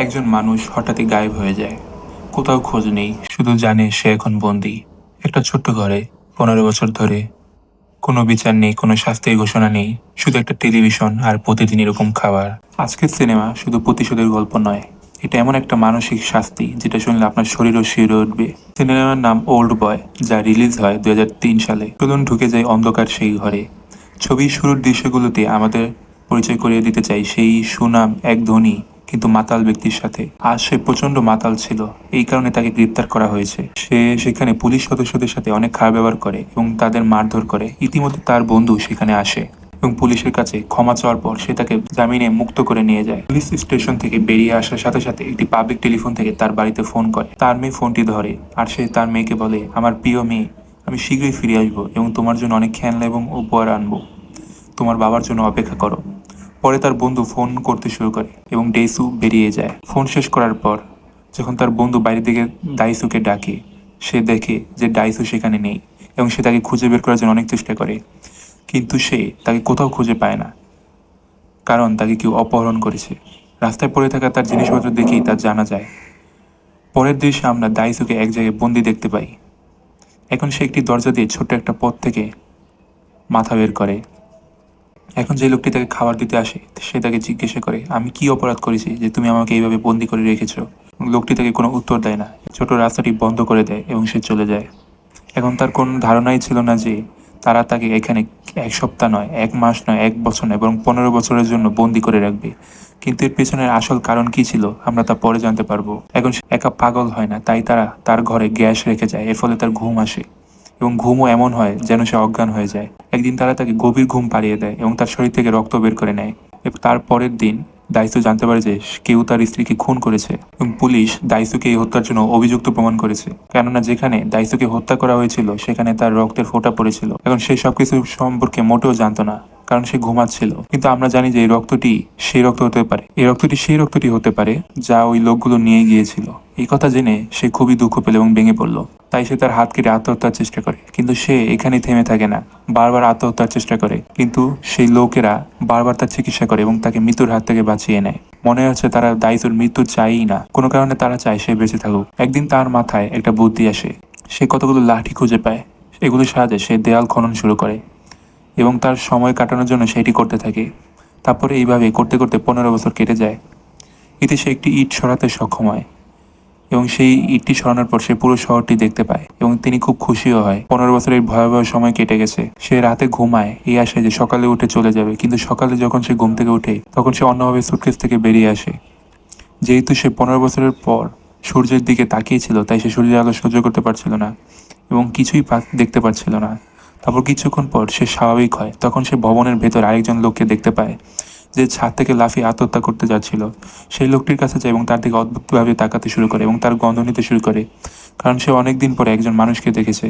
একজন মানুষ হঠাৎই গায়েব হয়ে যায়। কোথাও খোঁজ নেই, শুধু জানে সে এখন বন্দী একটা ছোট্ট ঘরে। 15 বছর ধরে কোনো বিচার নেই, কোনো শাস্তির ঘোষণা নেই, শুধু একটা টেলিভিশন আর প্রতিদিন এরকম খাবার। আজকের সিনেমা শুধু প্রতিশোধের গল্প নয়, এটা এমন একটা মানসিক শাস্তি যেটা শুনলে আপনার শরীরও শিউরে উঠবে। সিনেমার নাম ওল্ড বয়, যা রিলিজ হয় 2003 সালে। চলুন ঢুকে যায় অন্ধকার সেই ঘরে। ছবির শুরুর দৃশ্যগুলোতে আমাদের পরিচয় করিয়ে দিতে চাই সেই সুনাম এক ধনী কিন্তু মাতাল ব্যক্তির সাথে। আজ সে প্রচন্ড মাতাল ছিল, এই কারণে তাকে গ্রেপ্তার করা হয়েছে। সে সেখানে পুলিশ সদস্যদের সাথে অনেক খারাপ ব্যবহার করে এবং তাদের মারধর করে। ইতিমধ্যে তার বন্ধু সেখানে আসে এবং পুলিশের কাছে ক্ষমা চাওয়ার পর সে তাকে জামিনে মুক্ত করে নিয়ে যায়। পুলিশ স্টেশন থেকে বেরিয়ে আসার সাথে সাথে একটি পাবলিক টেলিফোন থেকে তার বাড়িতে ফোন করে। তার মেয়ে ফোনটি ধরে আর সে তার মেয়েকে বলে, আমার প্রিয় মেয়ে, আমি শীঘ্রই ফিরে আসবো এবং তোমার জন্য অনেক খেলনা এবং উপহার আনবো। তোমার বাবার জন্য অপেক্ষা করো। পরে তার বন্ধু ফোন করতে শুরু করে এবং ডেইসু বেরিয়ে যায়। ফোন শেষ করার পর যখন তার বন্ধু বাইরে থেকে দাইসুকে ডাকে, সে দেখে যে ডাইসু সেখানে নেই এবং সে তাকে খুঁজে বের করার জন্য অনেক চেষ্টা করে, কিন্তু সে তাকে কোথাও খুঁজে পায় না, কারণ তাকে কেউ অপহরণ করেছে। রাস্তায় পড়ে থাকা তার জিনিসপত্র দেখেই তার জানা যায়। পরের দৃশ্যে আমরা দাইসুকে এক জায়গায় বন্দি দেখতে পাই। এখন সে একটি দরজা দিয়ে ছোট্ট একটা পথ থেকে মাথা বের করে। এখন যে লোকটি তাকে খাবার দিতে আসে সে তাকে জিজ্ঞাসা করে, আমি কি অপরাধ করেছি যে তুমি আমাকে এইভাবে বন্দি করে রেখেছো? লোকটি তাকে কোনো উত্তর দেয় না, ছোট রাস্তাটি বন্ধ করে দেয় এবং সে চলে যায়। এখন তার কোনো ধারণাই ছিল না যে তারা তাকে এখানে 1 সপ্তাহ নয়, 1 মাস নয়, 1 বছর নয়, বরং 15 বছরের জন্য বন্দি করে রাখবে। কিন্তু এর পেছনের আসল কারণ কি ছিল আমরা তা পরে জানতে পারবো। এখন সে একা পাগল হয় না, তাই তারা তার ঘরে গ্যাস রেখে যায়, এর ফলে তার ঘুম আসে এবং ঘুমও এমন হয় যেন সে অজ্ঞান হয়ে যায়। একদিন তারা তাকে গভীর ঘুম পাড়িয়ে দেয় এবং তার শরীর থেকে রক্ত বের করে নেয়। এবং তার পরের দিন দাইসু জানতে পারে যে কেউ তার স্ত্রীকে খুন করেছে এবং পুলিশ দাইসুকে এই হত্যার জন্য অভিযুক্ত প্রমাণ করেছে, কেননা যেখানে দাইসুকে হত্যা করা হয়েছিল সেখানে তার রক্তের ফোঁটা পড়েছিল। এখন সে সবকিছু সম্পর্কে মোটেও জানতো না, কারণ সে ঘুমাচ্ছিল। কিন্তু আমরা জানি যে এই রক্তটি সেই রক্ত হতে পারে, এই রক্তটি সেই রক্তটি হতে পারে যা ওই লোকগুলো নিয়ে গিয়েছিল। এই কথা জেনে সে খুবই দুঃখ পেল এবং ভেঙে পড়ল। তাই সে তার হাত কেটে আত্মহত্যার চেষ্টা করে, কিন্তু সে এখানেই থেমে থাকে না, বারবার আত্মহত্যার চেষ্টা করে। কিন্তু সেই লোকেরা বারবার তার চিকিৎসা করে এবং তাকে মৃত্যুর হাত থেকে বাঁচিয়ে নেয়। মনে হচ্ছে তারা দাইসুর মৃত্যু চায়ই না, কোনো কারণে তারা চায় সে বেঁচে থাকুক। একদিন তার মাথায় একটা বুদ্ধি আসে। সে কতগুলো লাঠি খুঁজে পায়, এগুলোর সাহায্যে সে দেয়াল খনন শুরু করে এবং তার সময় কাটানোর জন্য সেটি করতে থাকে। তারপরে এইভাবে করতে করতে 15 বছর কেটে যায়। এতে সে একটি ইট সরাতে সক্ষম হয় এবং সেই ইটটি সরানোর পর সে পুরো শহরটি দেখতে পায় এবং তিনি খুব খুশিও হয়। 15 বছরের ভয়াবহ সময় কেটে গেছে। সে রাতে ঘুমায় এই আশায় যে সকালে উঠে চলে যাবে, কিন্তু সকালে যখন সে ঘুম থেকে উঠে তখন সে অন্যভাবে সুটকেস থেকে বেরিয়ে আসে। যেহেতু সে 15 বছরের পর সূর্যের দিকে তাকিয়েছিল, তাই সে সূর্যের আলো সহ্য করতে পারছিল না এবং কিছুই দেখতে পারছিল না। তারপর কিছুক্ষণ পর সে স্বাভাবিক হয়, তখন সে ভবনের ভেতর আরেকজন লোককে দেখতে পায় যে ছাদ থেকে লাফিয়ে আত্মহত্যা করতে যাচ্ছিল। সেই লোকটির কাছে যায় এবং তার দিকে অদ্ভুতভাবে তাকাতে শুরু করে এবং তার গন্ধ নিতে শুরু করে, কারণ সে অনেকদিন পরে একজন মানুষকে দেখেছে।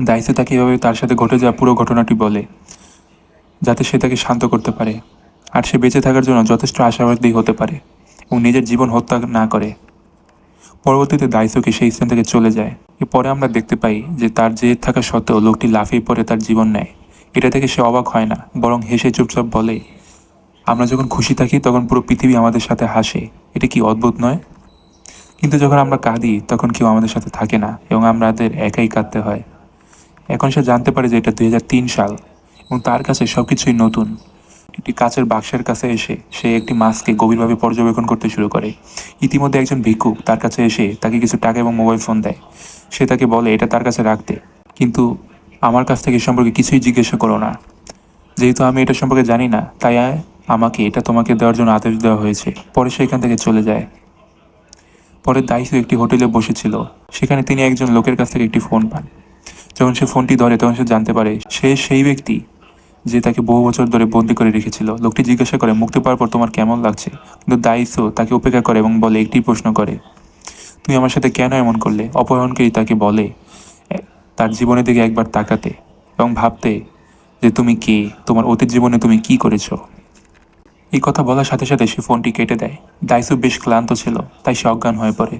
দাইসে তাকে এভাবে তার সাথে ঘটে যাওয়া পুরো ঘটনাটি বলে, যাতে সে তাকে শান্ত করতে পারে আর সে বেঁচে থাকার জন্য যথেষ্ট আশাবাদী হতে পারে এবং নিজের জীবন হত্যা না করে। পরবর্তীতে দাইসোকে সেই স্থান থেকে চলে যায়। এরপরে আমরা দেখতে পাই যে তার জেদ থাকা সত্ত্বেও লোকটি লাফিয়ে পড়ে তার জীবন নেয়। এটা থেকে সে অবাক হয় না, বরং হেসে চুপচাপ বলে, আমরা যখন খুশি থাকি তখন পুরো পৃথিবী আমাদের সাথে হাসে, এটা কি অদ্ভুত নয়? কিন্তু যখন আমরা কাঁদি তখন কেউ আমাদের সাথে থাকে না এবং আমাদের একাই কাঁদতে হয়। এখন সে জানতে পারে যে এটা 2003 সাল এবং তার কাছে সবকিছুই নতুন। একটি কাচের বাক্সের কাছে এসে সে একটি মাছকে গভীরভাবে পর্যবেক্ষণ করতে শুরু করে। ইতিমধ্যে একজন ভিক্ষুক তার কাছে এসে তাকে কিছু টাকা এবং মোবাইল ফোন দেয়। সে তাকে বলে এটা তার কাছে রাখতে, কিন্তু আমার কাছ থেকে এ সম্পর্কে কিছুই জিজ্ঞাসা করো না। যেহেতু আমি এটা সম্পর্কে জানি না, তাই আমাকে এটা তোমাকে দেওয়ার জন্য আদেশ দেওয়া হয়েছে। পরে সে এখান থেকে চলে যায়। পরে দাইসু একটি হোটেলে বসেছিল, সেখানে তিনি একজন লোকের কাছ থেকে একটি ফোন পান। যখন সে ফোনটি ধরে তখন সে জানতে পারে সে সেই ব্যক্তি যে তাকে বহু বছর ধরে বন্দি করে রেখেছিল। লোকটি জিজ্ঞাসা করে, মুক্তি পাওয়ার পর তোমার কেমন লাগছে? কিন্তু দাইসো তাকে উপেক্ষা করে এবং বলে একটি প্রশ্ন করে, তুমি আমার সাথে কেন এমন করলে? অপহরণকারী তাকে বলে তার জীবনের দিকে একবার তাকাতে এবং ভাবতে যে তুমি কে, তোমার অতীত জীবনে তুমি কি করেছো। এই কথা বলার সাথে সাথে সে ফোনটি কেটে দেয়। দাইসু বেশ ক্লান্ত ছিল, তাই সে অজ্ঞান হয়ে পড়ে।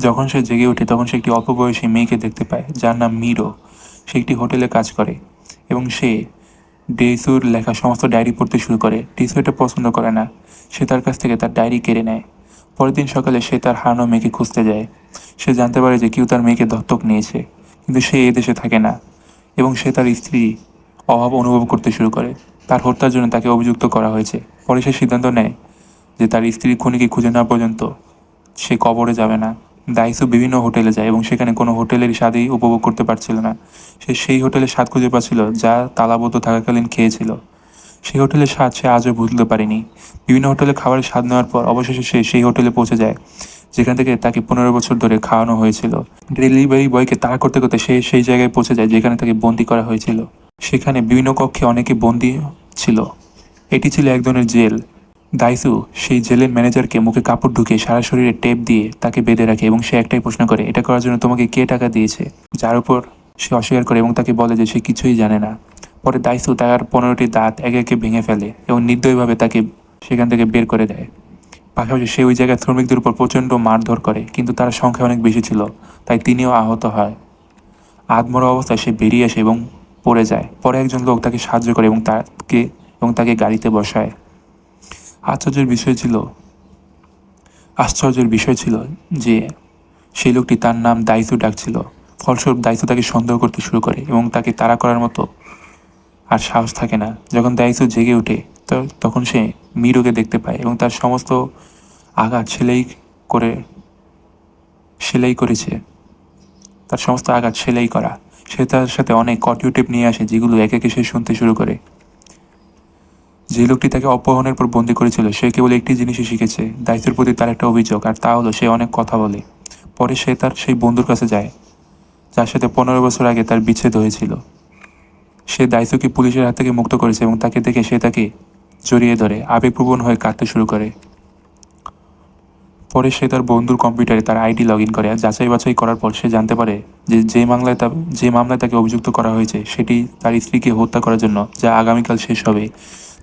যখন সে জেগে ওঠে তখন সে একটি অল্প বয়সী মেয়েকে দেখতে পায় যার নাম মিরো। সে একটি হোটেলে কাজ করে এবং সে ডেইসুর লেখা সমস্ত ডায়েরি পড়তে শুরু করে। ডেইসু এটা পছন্দ করে না, সে তার কাছ থেকে তার ডায়েরি কেড়ে নেয়। পরের দিন সকালে সে তার হারানো মেয়েকে খুঁজতে যায়। সে জানতে পারে যে কেউ তার মেয়েকে দত্তক নিয়েছে, কিন্তু সে এ দেশে থাকে না এবং সে তার স্ত্রী অভাব অনুভব করতে শুরু করে। তার হত্যার জন্য তাকে অভিযুক্ত করা হয়েছে। পরে সে সিদ্ধান্ত নেয় যে তার স্ত্রীর খুনিকে খুঁজে না পর্যন্ত সে কবরে যাবে না। দাইসু বিভিন্ন হোটেলে যায় এবং সেখানে কোনো হোটেলের স্বাদই উপভোগ করতে পারছিল না। সে সেই হোটেলের স্বাদ খুঁজে পাচ্ছিল যা তালাবদ্ধ থাকাকালীন খেয়েছিল। সেই হোটেলের স্বাদ সে আজও ভুলতে পারেনি। বিভিন্ন হোটেলে খাবারের স্বাদ নেওয়ার পর অবশেষে সে সেই হোটেলে পৌঁছে যায় যেখান থেকে তাকে 15 বছর ধরে খাওয়ানো হয়েছিল। ডেলিভারি বয়কে তাড়া করতে করতে সে সেই জায়গায় পৌঁছে যায় যেখানে তাকে বন্দি করা হয়েছিল। সেখানে বিভিন্ন কক্ষে অনেকে বন্দি ছিল। এটি ছিল এক ধরনের জেল। দাইসু সেই জেলের ম্যানেজারকে মুখে কাপড় ঢুকিয়ে সারা শরীরে টেপ দিয়ে তাকে বেঁধে রাখে এবং সে একটাই প্রশ্ন করে, এটা করার জন্য তোমাকে কে টাকা দিয়েছে? যার উপর সে অস্বীকার করে এবং তাকে বলে যে সে কিছুই জানে না। পরে দাইসু তার 15টি দাঁত একে একে ভেঙে ফেলে এবং নির্দয়ভাবে তাকে সেখান থেকে বের করে দেয়। পাশাপাশি সে ওই জায়গায় শ্রমিকদের উপর প্রচণ্ড মারধর করে, কিন্তু তার সংখ্যা অনেক বেশি ছিল, তাই তিনিও আহত হয়। আধমরা অবস্থায় সে বেরিয়ে আসে এবং পড়ে যায়। পরে একজন লোক তাকে সাহায্য করে এবং তাকে গাড়িতে বসায়। আশ্চর্যের বিষয় ছিল আশ্চর্যের বিষয় ছিল যে সেই লোকটি তার নাম দাইসু ডাকছিল। ফলস্বরূপ দাইসু তাকে সন্দেহ করতে শুরু করে এবং তাকে তাড়া করার মতো আর সাহস থাকে না। যখন দাইসু জেগে ওঠে তখন সে মিরোকে দেখতে পায় এবং তার সমস্ত আঘাত করে সেলাই করেছে। তার সমস্ত আঘাত সেলাই করা। সে তার সাথে অনেক অডিও টেপ নিয়ে আসে যেগুলো একে একে সে শুনতে শুরু করে। যে লোকটি তাকে অপহরণের পর বন্দি করেছিল সে কেবল একটি জিনিসই শিখেছে, দায়িত্বের প্রতি তার একটা অভিযোগ, আর তা হলো সে অনেক কথা বলে। পরে সে তার সেই বন্ধুর কাছে যায় যার সাথে 15 বছর আগে তার বিচ্ছেদ হয়েছিল। সে দায়িত্বকে পুলিশের হাত থেকে মুক্ত করেছে এবং তাকে দেখে সে তাকে জড়িয়ে ধরে আবেগপ্রবণ হয়ে কাঁদতে শুরু করে। পরে সে তার বন্ধুর কম্পিউটারে তার আইডি লগ ইন করে। আর যাচাই বাছাই করার পর সে জানতে পারে যে যে মামলায় তাকে অভিযুক্ত করা হয়েছে সেটি তার স্ত্রীকে হত্যা করার জন্য, যা আগামীকাল শেষ হবে।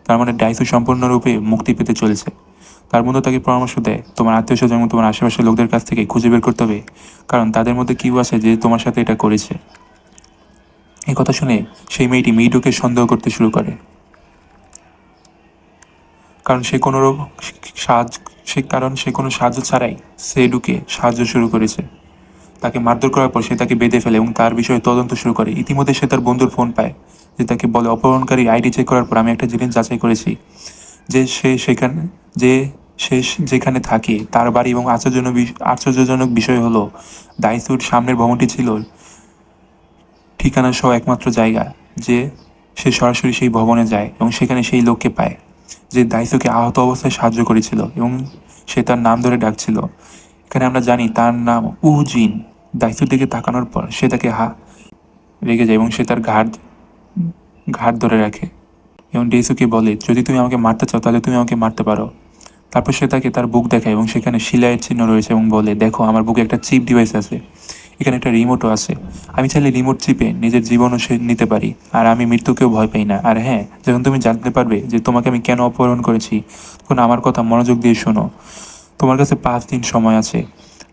তার মানে ডাইসু সম্পূর্ণরূপে মুক্তি পেতে চলেছে। তার বন্ধু তাকে পরামর্শ দেয়, তোমার আত্মীয় স্বজন এবং তোমার আশেপাশের লোকদের কাছ থেকে খুঁজে বের করতে হবে, কারণ তাদের মধ্যে কেউ আছে যে তোমার সাথে এটা করেছে। এই কথা শুনে সেই মেয়েটি মিডোকে সন্দেহ করতে শুরু করে, কারণ সে কোনো সাহায্য কারণ সে কোনো সাহায্য ছাড়াই সেডুকে সাহায্য শুরু করেছে। তাকে মারধর করার পর সে তাকে বেঁধে ফেলে এবং তার বিষয়ে তদন্ত শুরু করে। ইতিমধ্যে সে তার বন্ধুর ফোন পায় যে তাকে বলে, অপহরণকারী আইডি চেক করার পর আমি একটা জিনিস যাচাই করেছি যে যে সে যেখানে থাকে তার বাড়ি, এবং আশ্চর্যজনক বিষয় হলো দাইসুর সামনের ভবনটি ছিল ঠিকানা সহ একমাত্র জায়গা যে সে সরাসরি সেই ভবনে যায় এবং সেখানে সেই লোককে পায় যে দাইসুকে আহত অবস্থায় সাহায্য করেছিল এবং সে তার নাম ধরে ডাকছিল। এখানে আমরা জানি তার নাম উজিন। দাইসুর দিকে তাকানোর পর সে তাকে রেগে যায় এবং সে তার ঘাড় ধরে রাখে এবং ডেইসুকে বলে, যদি তুমি আমাকে মারতে চাও তাহলে তুমি আমাকে মারতে পারো। তারপর সে তাকে তার বুক দেখায় এবং সেখানে শিলাইয়ের চিহ্ন রয়েছে এবং বলে, দেখো আমার বুকে একটা চিপ ডিভাইস আছে, এখানে একটা রিমোটও আছে, আমি চাইলে রিমোট চিপে নিজের জীবনও সে নিতে পারি, আর আমি মৃত্যুকেও ভয় পাই না। আর হ্যাঁ, যখন তুমি জানতে পারবে যে তোমাকে আমি কেন অপহরণ করেছি তখন আমার কথা মনোযোগ দিয়ে শোনো। তোমার কাছে 5 দিন সময় আছে।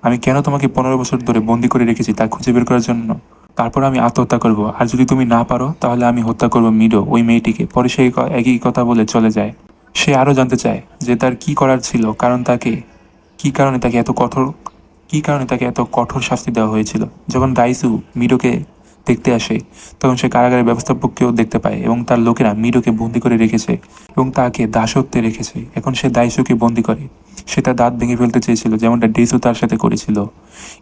আমি কেন তোমাকে 15 বছর ধরে বন্দি করে রেখেছি তা খুঁজে বের করার জন্য। তারপর আমি আত্মহত্যা করব, আর যদি তুমি না পারো তাহলে আমি হত্যা করব মিডো, ওই মেয়েটিকে। পরে সে একই কথা বলে চলে যায়। সে আরও জানতে চায় যে তার কি করার ছিল, কী কারণে তাকে এত কঠোর শাস্তি দেওয়া হয়েছিল। যখন দাইসু মিডোকে দেখতে আসে তখন সে কারাগারের ব্যবস্থাপককেও দেখতে পায় এবং তার লোকেরা মিডোকে বন্দি করে রেখেছে এবং তাকে দাসত্বে রেখেছে। এখন সে দাইসুকে বন্দি করে। সে তার দাঁত ভেঙে ফেলতে চেয়েছিল যেমনটা ডেসু তার সাথে করেছিল।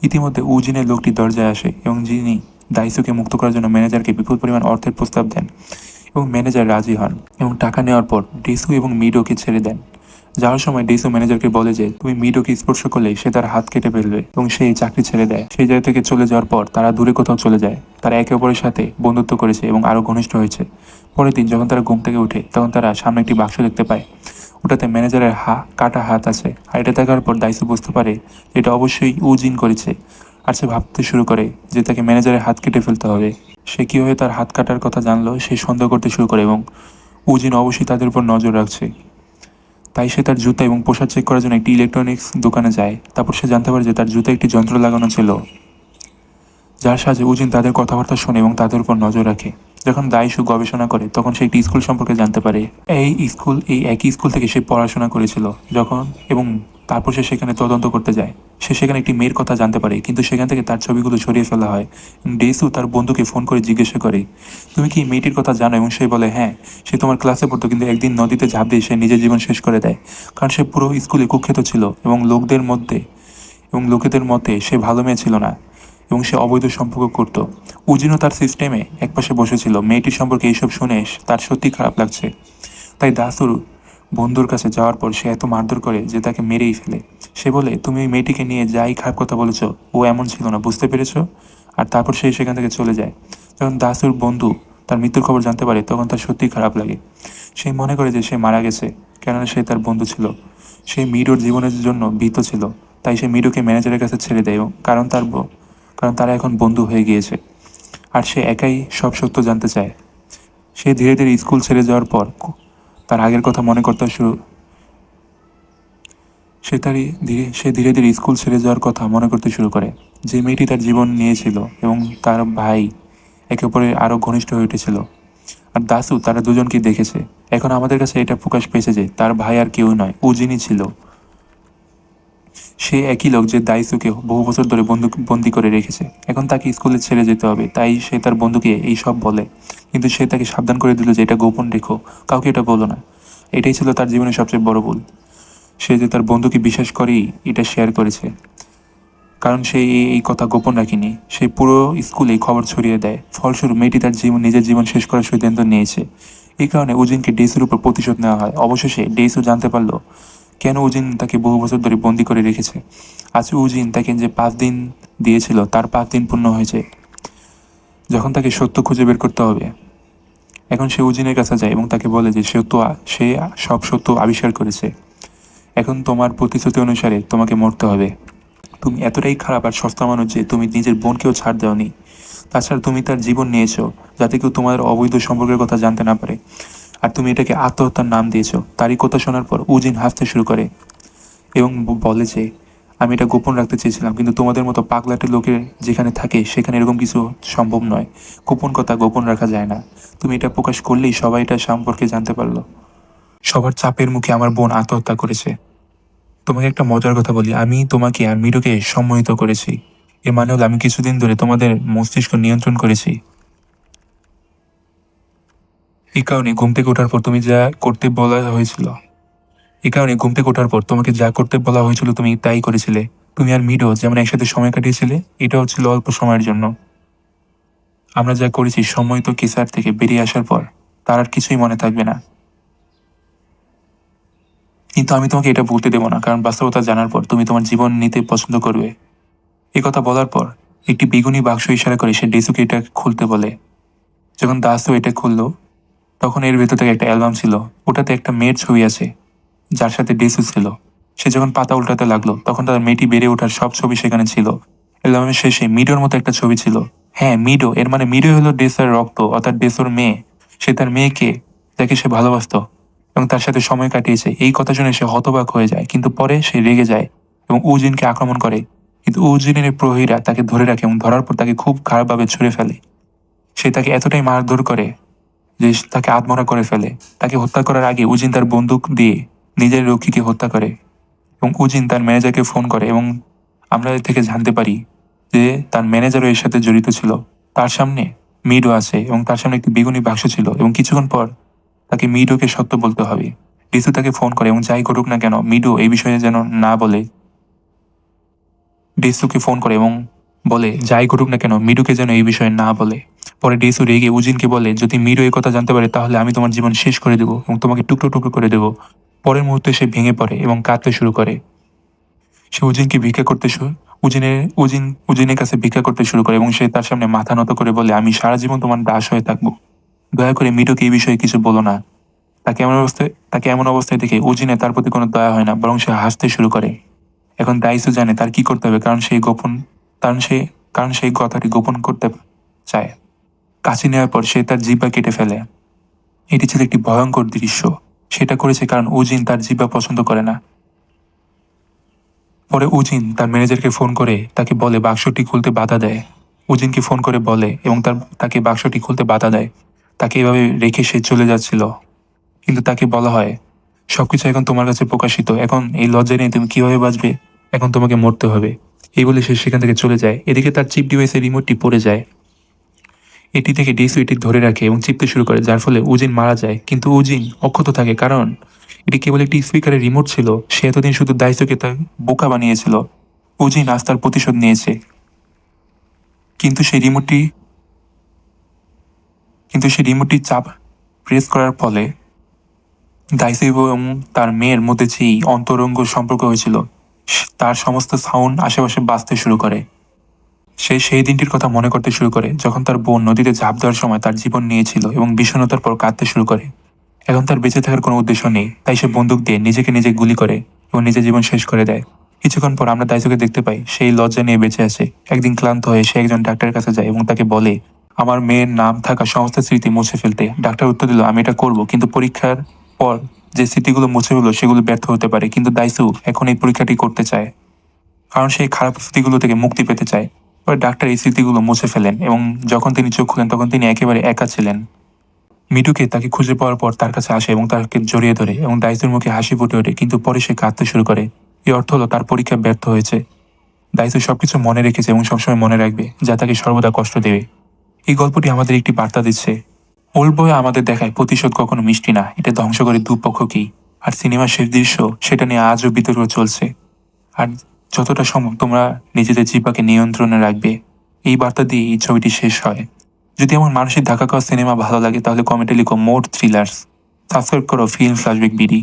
ইতিমধ্যে উজিনের লোকটি দরজায় আসে এবং যিনি দাইসুকে মুক্ত করার জন্য ম্যানেজারকে বিপুল পরিমাণ অর্থের প্রস্তাব দেন এবং ম্যানেজার রাজি হন এবং টাকা নেওয়ার পর ডেসু এবং মিডোকে ছেড়ে দেন। যাওয়ার সময় ডেসু ম্যানেজারকে বলে যে তুমি মিডোকে স্পর্শ করলে সে তার হাত কেটে ফেলবে এবং সেই চাকরি ছেড়ে দেয়। সেই জায়গা থেকে চলে যাওয়ার পর তারা দূরে কোথাও চলে যায়। তারা একে অপরের সাথে বন্ধুত্ব করেছে এবং আরও ঘনিষ্ঠ হয়েছে। পরের দিন যখন তারা ঘুম থেকে ওঠে তখন তারা সামনে একটি বাক্স দেখতে পায়। ওটাতে ম্যানেজারের কাটা হাত আছে। আর এটা দেখার পর দাইসু বুঝতে পারে যে এটা অবশ্যই উজিন করেছে। আর সে ভাবতে শুরু করে যে তাকে ম্যানেজারের হাত কেটে ফেলতে হবে। সে কীভাবে তার হাত কাটার কথা জানলো সে সন্দেহ করতে শুরু করে এবং উজিন অবশ্যই তাদের উপর নজর রাখছে। তাই সে তার জুতা এবং পোশাক চেক করার জন্য একটি ইলেকট্রনিক্স দোকানে যায়। তারপর সে জানতে পারে যে তার জুতায় একটি যন্ত্র লাগানো ছিল যার সাহায্যে উজিন তাদের কথাবার্তা শোনে এবং তাদের উপর নজর রাখে। যখন দাইশু গবেষণা করে তখন সে একটি স্কুল সম্পর্কে জানতে পারে। এই একই স্কুল থেকে সে পড়াশোনা করেছিল যখন, এবং তারপর সে সেখানে তদন্ত করতে যায়। সে সেখানে একটি মেয়ের কথা জানতে পারে, কিন্তু সেখান থেকে তার ছবিগুলো সরিয়ে ফেলা হয়। ডেসু তার বন্ধুকে ফোন করে জিজ্ঞাসা করে, তুমি কি এই মেয়েটির কথা জানো? এবং সে বলে, হ্যাঁ, সে তোমার ক্লাসে পড়তো, কিন্তু একদিন নদীতে ঝাঁপ দিয়ে সে নিজের জীবন শেষ করে দেয়। কারণ সে পুরো স্কুলে কুখ্যাত ছিল এবং লোকেদের মতে সে ভালো মেয়ে ছিল না, এবং সে অবৈধ সম্পর্ক করত। উজিনও তার সিস্টেমে একপাশে বসেছিল। মেয়েটির সম্পর্কে এইসব শুনে তার সত্যি খারাপ লাগছে। তাই দাসুর বন্ধুর কাছে যাওয়ার পর সে এত মারধর করে যে তাকে মেরেই ফেলে। সে বলে, তুমি ওই মেয়েটিকে নিয়ে যাই খারাপ কথা বলেছ, ও এমন ছিল না, বুঝতে পেরেছো? আর তারপর সে সেখান থেকে চলে যায়। যখন দাসুর বন্ধু তার মৃত্যুর খবর জানতে পারে তখন তার সত্যিই খারাপ লাগে। সে মনে করে যে সে মারা গেছে, কেননা সে তার বন্ধু ছিল। সে মিডোর জীবনের জন্য ভীত ছিল। তাই সে মিডোকে ম্যানেজারের কাছে ছেড়ে দেয়, কারণ তারা এখন বন্ধু হয়ে গিয়েছে। আর সে একাই সব সত্য জানতে চায়। সে ধীরে ধীরে স্কুল ছেড়ে যাওয়ার পর তার আগের কথা মনে করতে শুরু সে ধীরে ধীরে স্কুল ছেড়ে যাওয়ার কথা মনে করতে শুরু করে, যে মেয়েটি তার জীবন নিয়েছিল, এবং তার ভাই একে অপরের আরও ঘনিষ্ঠ হয়ে উঠেছিল। আর দাসু তারা দুজনকেই দেখেছে। এখন আমাদের কাছে এটা প্রকাশ পেয়েছে যে তার ভাই আর কেউ নয়, উজিনই ছিল। সে একই লোক যে দাইসুকে বহু বছর ধরে বন্দি করে রেখেছে। এখন তাকে স্কুলে ছেড়ে যেতে হবে, তাই সে তার বন্ধুকে এই সব বলে। কিন্তু সে তাকে সাবধান করে দিল যে এটা গোপন রেখো, কাউকে এটা বলো না। এটাই ছিল তার জীবনের সবচেয়ে বড় ভুল। সে যে তার বন্ধুকে বিশ্বাস করেই এটা শেয়ার করেছে, কারণ সে এই কথা গোপন রাখেনি। সে পুরো স্কুলে এই খবর ছড়িয়ে দেয়। ফলস্বরূপ মেয়েটি তার নিজের জীবন শেষ করার সিদ্ধান্ত নিয়েছে। এই কারণে উজিনকে ডেইসুর উপর প্রতিশোধ নেওয়া হয়। অবশেষে ডেইসু জানতে পারল কেন উজিন তাকে বহু বছর ধরে বন্দি করে রেখেছে। আজ উজিন তাকে যে 5 দিন দিয়েছিল তার 5 দিন পূর্ণ হয়েছে, যখন তাকে সত্য খুঁজে বের করতে হবে। এখন সে উজিনের কাছে যায় এবং তাকে বলে যে সে সব সত্য আবিষ্কার করেছে। এখন তোমার প্রতিশ্রুতি অনুসারে তোমাকে মরতে হবে। তুমি এতটাই খারাপ আর সস্তা মানুষ যে তুমি নিজের বোনকেও ছাড় দাওনি। তাছাড়া তুমি তার জীবন নিয়েছো যাতে কেউ তোমার অবৈধ সম্পর্কের কথা জানতে না পারে। আর তুমি এটাকে আত্মহত্যার নাম দিয়েছো। তারই কথা শোনার পর উজিন হাসতে শুরু করে এবং বলে যে, আমি এটা গোপন রাখতে চেয়েছিলাম, কিন্তু তোমাদের মতো পাগলাটে লোকের যেখানে থাকে সেখানে এরকম কিছু সম্ভব নয়। গোপন কথা গোপন রাখা যায় না। তুমি এটা প্রকাশ করলেই সবাই এটা সম্পর্কে জানতে পারলো। সবার চাপের মুখে আমার বোন আত্মহত্যা করেছে। তোমাকে একটা মজার কথা বলি, আমি তোমাকে আর মিরুকে সম্মোহিত করেছি। এর মানে হলো আমি কিছুদিন ধরে তোমাদের মস্তিষ্ক নিয়ন্ত্রণ করেছি। এই কারণে ঘুম থেকে ওঠার পর তুমি যা করতে বলা হয়েছিল এই কারণে ঘুম থেকে ওঠার পর তোমাকে যা করতে বলা হয়েছিল তুমি তাই করেছিলে। তুমি আর মিডো যেমন একসাথে সময় কাটিয়েছিলে, এটাও ছিল অল্প সময়ের জন্য। আমরা যা করেছি সম্মোহিত কেসার থেকে বেরিয়ে আসার পর তার আর কিছুই মনে থাকবে না। কিন্তু আমি তোমাকে এটা বলতে দেবো না, কারণ বাস্তবতা জানার পর তুমি তোমার জীবন নিতে পছন্দ করবে। এই কথা বলার পর একটি বেগুনি বাক্স ইশারা করে সে ডেসুকে এটা খুলতে বলে। যখন দাসও এটা খুললো তখন এর ভেতর থেকে একটা অ্যালবাম ছিল। ওটাতে একটা মেয়ের ছবি আছে যার সাথে ডেসু ছিল। সে যখন পাতা উল্টাতে লাগলো তখন তার মেয়েটি বেড়ে ওঠার সব ছবি সেখানে ছিল। অ্যালবামের শেষে মিডোর মতো একটা ছবি ছিল। হ্যাঁ, মিডো, এর মানে মিডো হলো ডেসার রক্ত, অর্থাৎ ডেসোর মেয়ে। সে তার মেয়েকে, যাকে সে ভালোবাসতো এবং তার সাথে সময় কাটিয়েছে, এই কথা শুনে সে হতবাক হয়ে যায়। কিন্তু পরে সে রেগে যায় এবং উজিনকে আক্রমণ করে। কিন্তু উজিনের প্রহরীরা তাকে ধরে রাখে এবং ধরার পর তাকে খুব খারাপভাবে ছুঁড়ে ফেলে। সে তাকে এতটাই মারধর করে যে তাকে আধমরা করে ফেলে। তাকে হত্যা করার আগে উজিন তার বন্দুক দিয়ে নিজের রক্ষীকে হত্যা করে, এবং উজিন তার ম্যানেজারকে ফোন করে এবং আমরা এর থেকে জানতে পারি যে তার ম্যানেজারও এর সাথে জড়িত ছিল। তার সামনে মিডো আছে এবং তার সামনে একটি বেগুনি বাক্স ছিল, এবং কিছুক্ষণ পর তাকে মিডোকে সত্য বলতে হবে। ডিসু তাকে ফোন করে এবং যাই ঘটুক না কেন মিডো এই বিষয়ে যেন না বলে। ডেসুকে ফোন করে এবং বলে যাই ঘটুক না কেন মিডুকে যেন এই বিষয়ে না বলে। পরে ডেসু রেগে উজিনকে বলে, যদি মিডু এই কথা জানতে পারে তাহলে আমি তোমার জীবন শেষ করে দেবো এবং তোমাকে টুকরো টুকরো করে দেবো। পরের মুহূর্তে সে ভেঙে পড়ে এবং কাঁদতে শুরু করে। সে উজিনকে ভিক্ষা করতে শুরু উজিনের উজিন উজিনের কাছে ভিক্ষা করতে শুরু করে এবং সে তার সামনে মাথা নত করে বলে, আমি সারা জীবন তোমার দাস হয়ে থাকবো। দয়া করে মিডুকে এই বিষয়ে কিছু বলো না। তাকে এমন অবস্থায় দেখে উজিনে তার প্রতি কোনো দয়া হয় না, বরং সে হাসতে শুরু করে। এখন দাইসু জানে তার কি করতে হবে, কারণ সে কারণ সেই কথাটি গোপন করতে চায়। কাছে নেওয়ার পর সে তার জিহ্বা কেটে ফেলে। এটি ছিল একটি ভয়ঙ্কর দৃশ্য। সেটা করেছে কারণ উজিন তার জিহ্বা পছন্দ করে না। পরে উজিন তার ম্যানেজারকে ফোন করে তাকে বলে বাক্সটি খুলতে বাধা দেয়। উজিনকে ফোন করে বলে এবং তাকে বাক্সটি খুলতে বাধা দেয়। তাকে এভাবে রেখে সে চলে যাচ্ছিল। কিন্তু তাকে বলা হয়, সবকিছু এখন তোমার কাছে প্রকাশিত, এখন এই লজ্জা নিয়ে তুমি কিভাবে বাঁচবে, এখন তোমাকে মরতে হবে। এই বলে সে সেখান থেকে চলে যায়। এদিকে তার চিপ ডিভাইসের রিমোটটি পড়ে যায়। এটি থেকে ডিসু এটি ধরে রাখে এবং চিপতে শুরু করে, যার ফলে উজিন মারা যায়। কিন্তু উজিন অক্ষত থাকে, কারণ এটি কেবল একটি স্পিকারের রিমোট ছিল। সে এতদিন শুধু দাইসোকে তার বোকা বানিয়েছিল। উজিন আজ তার প্রতিশোধ নিয়েছে। কিন্তু সেই রিমোটটি কিন্তু সেই রিমোটটি চাপ প্রেস করার ফলে দাইসো এবং তার মেয়ের মধ্যে যেই অন্তরঙ্গ সম্পর্ক হয়েছিল, তার সমস্ত সাউন্ড আশেপাশে বাজতে শুরু করে। সে সেই দিনটির কথা মনে করতে শুরু করে যখন তার বোন নদীতে ঝাঁপ দেওয়ার সময় তার জীবন নিয়েছিল এবং বিষণ্ণতার পর কাঁদতে শুরু করে। এখন তার বেঁচে থাকার কোনো উদ্দেশ্য নেই, তাই সে বন্দুক দিয়ে নিজেকে নিজে গুলি করে এবং নিজের জীবন শেষ করে দেয়। কিছুক্ষণ পর আমরা দাইসোকে দেখতে পাই, সেই লজ্জা নিয়ে বেঁচে আছে। একদিন ক্লান্ত হয়ে সে একজন ডাক্তারের কাছে যায় এবং তাকে বলে আমার মেয়ের নাম থাকা সমস্ত স্মৃতি মুছে ফেলতে। ডাক্তার উত্তর দিল, আমি এটা করব, কিন্তু পরীক্ষার পর যে স্মৃতিগুলো মুছে ফেললো সেগুলো ব্যর্থ হতে পারে। কিন্তু দাইসু এখন এই পরীক্ষাটি করতে চায়, কারণ সেই খারাপ স্মৃতিগুলো থেকে মুক্তি পেতে চায়। পরে ডাক্তার এই স্মৃতিগুলো মুছে ফেলেন এবং যখন তিনি চোখ খুলেন তখন তিনি একেবারে একা ছিলেন। মিটুকে তাকে খুঁজে পাওয়ার পর তার কাছে আসে এবং তাকে জড়িয়ে ধরে এবং দাইসুর মুখে হাসি ফুটে ওঠে, কিন্তু পরে সে কাঁদতে শুরু করে। এর অর্থ হলো তার পরীক্ষা ব্যর্থ হয়েছে। দাইসু সবকিছু মনে রেখেছে এবং সবসময় মনে রাখবে, যা তাকে সর্বদা কষ্ট দেবে। এই গল্পটি আমাদের একটি বার্তা দিচ্ছে। ওল্ড বয় আমাদের দেখায় প্রতিশোধ কখনো মিষ্টি না, এটা ধ্বংস করে দুপক্ষকেই। আর সিনেমার শেষ দৃশ্য, সেটা নিয়ে আজও বিতর্ক চলছে। আর যতটা সম্ভব তোমরা নিজেদের জিহ্বাকে নিয়ন্ত্রণে রাখবে, এই বার্তা দিয়ে এই ছবিটি শেষ হয়। যদি আমার মানসিক ধাক্কা খাওয়া সিনেমা ভালো লাগে তাহলে কমেন্টে লিখো মোর থ্রিলার্স। সাবস্ক্রাইব করো ফিল্ম ফ্ল্যাশব্যাক বিডি।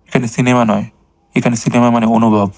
এখানে সিনেমা নয়, এখানে সিনেমা মানে অনুভব।